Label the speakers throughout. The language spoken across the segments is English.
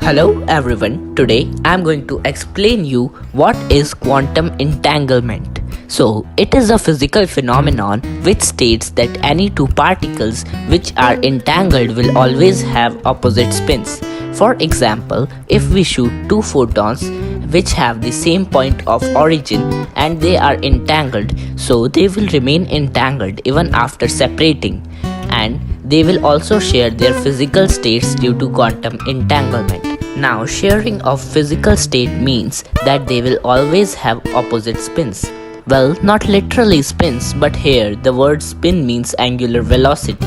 Speaker 1: Hello everyone, today I'm going to explain you what is quantum entanglement. So, it is a physical phenomenon which states that any two particles which are entangled will always have opposite spins. For example, if we shoot two photons which have the same point of origin and they are entangled, so they will remain entangled even after separating, and they will also share their physical states due to quantum entanglement. Now, sharing of physical state means that they will always have opposite spins. Well, not literally spins, but here the word spin means angular velocity.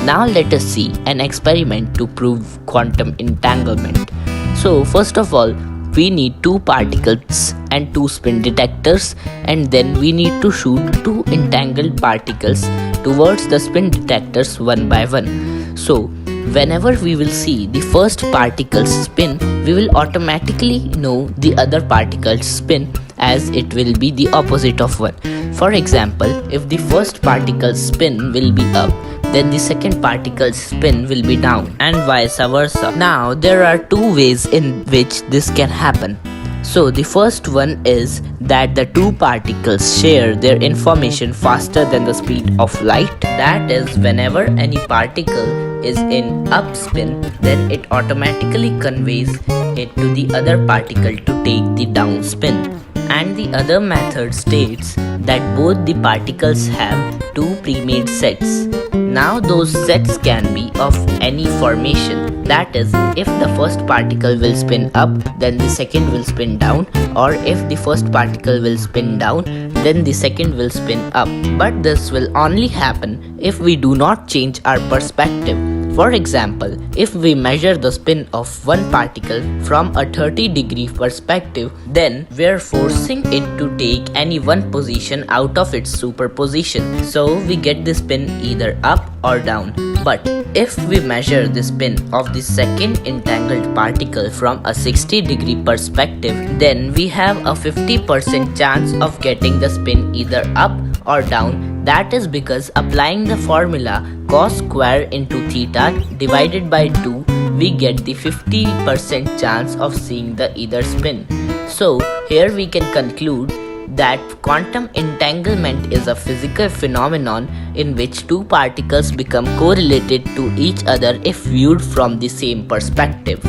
Speaker 1: Now let us see an experiment to prove quantum entanglement. So first of all, we need two particles and two spin detectors, and then we need to shoot two entangled particles towards the spin detectors one by one. So whenever we will see the first particle's spin, we will automatically know the other particle's spin as it will be the opposite of one. For example, if the first particle's spin will be up, then the second particle's spin will be down, and vice versa. Now, there are two ways in which this can happen. So, the first one is that the two particles share their information faster than the speed of light. That is, whenever any particle is in up spin, then it automatically conveys it to the other particle to take the down spin. And the other method states that both the particles have two pre-made sets. Now those sets can be of any formation. That is, if the first particle will spin up, then the second will spin down, or if the first particle will spin down, then the second will spin up. But this will only happen if we do not change our perspective. For example, if we measure the spin of one particle from a 30-degree perspective, then we are forcing it to take any one position out of its superposition. So we get the spin either up or down. But if we measure the spin of the second entangled particle from a 60-degree perspective, then we have a 50% chance of getting the spin either up or down. That is because applying the formula cos square into theta divided by 2, we get the 50% chance of seeing the either spin. So here we can conclude that quantum entanglement is a physical phenomenon in which two particles become correlated to each other if viewed from the same perspective.